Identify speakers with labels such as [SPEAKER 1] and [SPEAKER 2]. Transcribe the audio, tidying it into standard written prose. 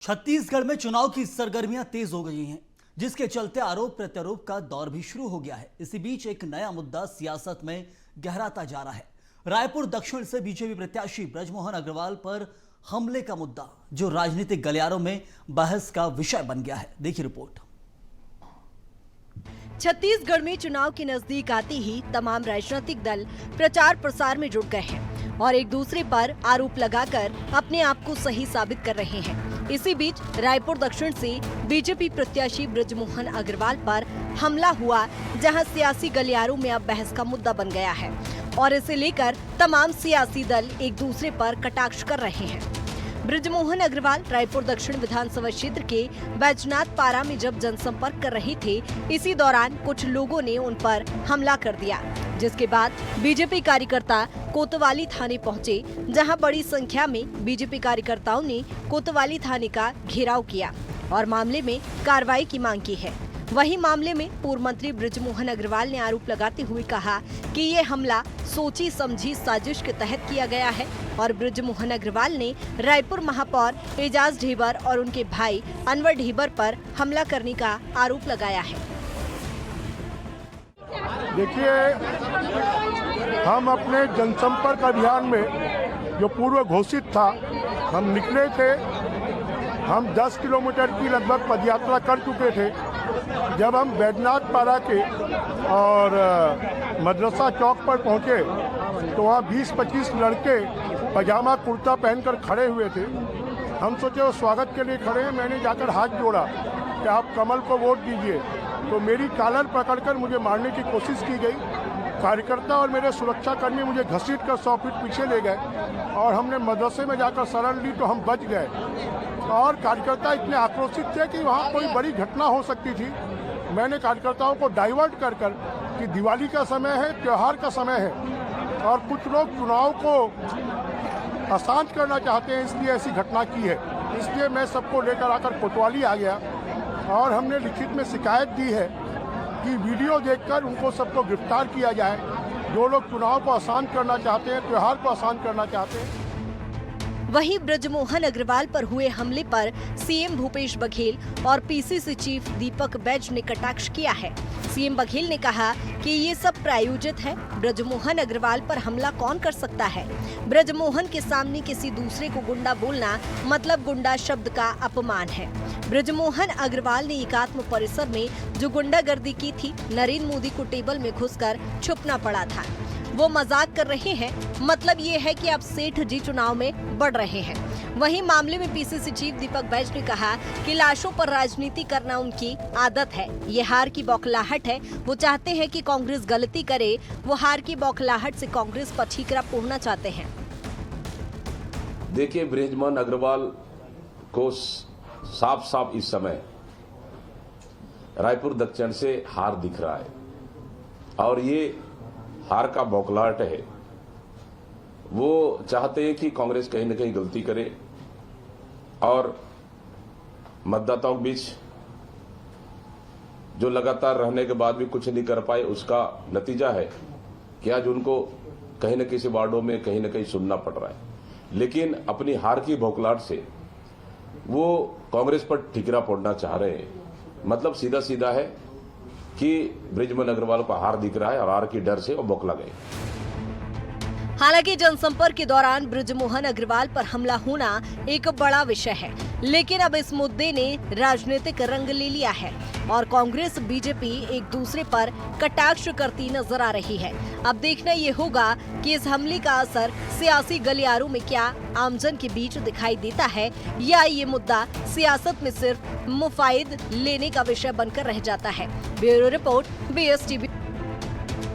[SPEAKER 1] छत्तीसगढ़ में चुनाव की सरगर्मियां तेज हो गई हैं, जिसके चलते आरोप प्रत्यारोप का दौर भी शुरू हो गया है। इसी बीच एक नया मुद्दा सियासत में गहराता जा रहा है। रायपुर दक्षिण से बीजेपी प्रत्याशी बृजमोहन अग्रवाल पर हमले का मुद्दा, जो राजनीतिक गलियारों में बहस का विषय बन गया है। देखिए रिपोर्ट।
[SPEAKER 2] छत्तीसगढ़ में चुनाव के नजदीक आते ही तमाम राजनीतिक दल प्रचार प्रसार में जुट गए हैं और एक दूसरे पर आरोप लगाकर अपने आप को सही साबित कर रहे हैं। इसी बीच रायपुर दक्षिण से बीजेपी प्रत्याशी बृजमोहन अग्रवाल पर हमला हुआ, जहां सियासी गलियारों में अब बहस का मुद्दा बन गया है और इसे लेकर तमाम सियासी दल एक दूसरे पर कटाक्ष कर रहे हैं। बृजमोहन अग्रवाल रायपुर दक्षिण विधानसभा क्षेत्र के बैजनाथ पारा में जब जनसंपर्क कर रहे थे, इसी दौरान कुछ लोगों ने उन पर हमला कर दिया, जिसके बाद बीजेपी कार्यकर्ता कोतवाली थाने पहुंचे, जहां बड़ी संख्या में बीजेपी कार्यकर्ताओं ने कोतवाली थाने का घेराव किया और मामले में कार्रवाई की मांग की है। वहीं मामले में पूर्व मंत्री बृजमोहन अग्रवाल ने आरोप लगाते हुए कहा कि ये हमला सोची समझी साजिश के तहत किया गया है और बृजमोहन अग्रवाल ने रायपुर महापौर एजाज ढेबर और उनके भाई अनवर ढेबर पर हमला करने का आरोप लगाया है।
[SPEAKER 3] देखिए, हम अपने जनसंपर्क अभियान में जो पूर्व घोषित था, हम निकले थे। हम 10 किलोमीटर की लगभग पदयात्रा कर चुके थे। जब हम बैजनाथ पारा के और मदरसा चौक पर पहुंचे तो वहाँ 20-25 लड़के पजामा कुर्ता पहनकर खड़े हुए थे। हम सोचे वो स्वागत के लिए खड़े हैं। मैंने जाकर हाथ जोड़ा कि आप कमल को वोट दीजिए, तो मेरी कॉलर पकड़कर मुझे मारने की कोशिश की गई। कार्यकर्ता और मेरे सुरक्षाकर्मी मुझे घसीट कर 100 फीट पीछे ले गए और हमने मदरसे में जाकर शरण ली तो हम बच गए। और कार्यकर्ता इतने आक्रोशित थे कि वहाँ कोई बड़ी घटना हो सकती थी। मैंने कार्यकर्ताओं को डाइवर्ट कर कि दिवाली का समय है, त्योहार का समय है और कुछ लोग चुनाव को आसान करना चाहते हैं, इसलिए ऐसी घटना की है। इसलिए मैं सबको लेकर आकर कोतवाली आ गया और हमने लिखित में शिकायत दी है कि वीडियो देखकर उनको सबको गिरफ्तार किया जाए, जो लोग चुनाव को आसान करना चाहते हैं, त्योहार को आसान करना चाहते हैं।
[SPEAKER 2] वहीं बृजमोहन अग्रवाल पर हुए हमले पर सीएम भूपेश बघेल और पीसीसी चीफ दीपक बैज ने कटाक्ष किया है। सीएम बघेल ने कहा कि ये सब प्रायोजित है। बृजमोहन अग्रवाल पर हमला कौन कर सकता है? बृजमोहन के सामने किसी दूसरे को गुंडा बोलना मतलब गुंडा शब्द का अपमान है। बृजमोहन अग्रवाल ने एकात्म परिसर में जो गुंडागर्दी की थी, नरेंद्र मोदी को टेबल में घुसकर छुपना पड़ा था। वो मजाक कर रहे हैं, मतलब ये है कि आप सेठ जी चुनाव में बढ़ रहे हैं। वहीं मामले में पीसीसी चीफ दीपक बैज ने कहा कि लाशों पर राजनीति करना उनकी आदत है। ये हार की बौखलाहट है। वो चाहते हैं कि कांग्रेस गलती करे। वो हार की बौखलाहट से कांग्रेस पर ठीकरा फोड़ना चाहते हैं।
[SPEAKER 4] देखिए, बृजमोहन अग्रवाल को साफ साफ इस समय रायपुर दक्षिण से हार दिख रहा है और ये हार का बौखलाहट है। वो चाहते हैं कि कांग्रेस कहीं न कहीं गलती करे और मतदाताओं के बीच जो लगातार रहने के बाद भी कुछ नहीं कर पाए, उसका नतीजा है कि आज उनको कहीं न किसी वार्डों में कहीं न कहीं सुनना पड़ रहा है। लेकिन अपनी हार की बौखलाहट से वो कांग्रेस पर ठिकरा फोड़ना चाह रहे हैं। मतलब सीधा सीधा है कि बृजमोहन अग्रवाल को हार दिख रहा है और हार की डर से वो बौखला गए।
[SPEAKER 2] हालांकि जनसंपर्क के दौरान बृजमोहन अग्रवाल पर हमला होना एक बड़ा विषय है, लेकिन अब इस मुद्दे ने राजनीतिक रंग ले लिया है और कांग्रेस बीजेपी एक दूसरे पर कटाक्ष करती नजर आ रही है। अब देखना ये होगा कि इस हमले का असर सियासी गलियारों में क्या आमजन के बीच दिखाई देता है या ये मुद्दा सियासत में सिर्फ मुफाइद लेने का विषय बनकर रह जाता है। Bureau report, BSTV।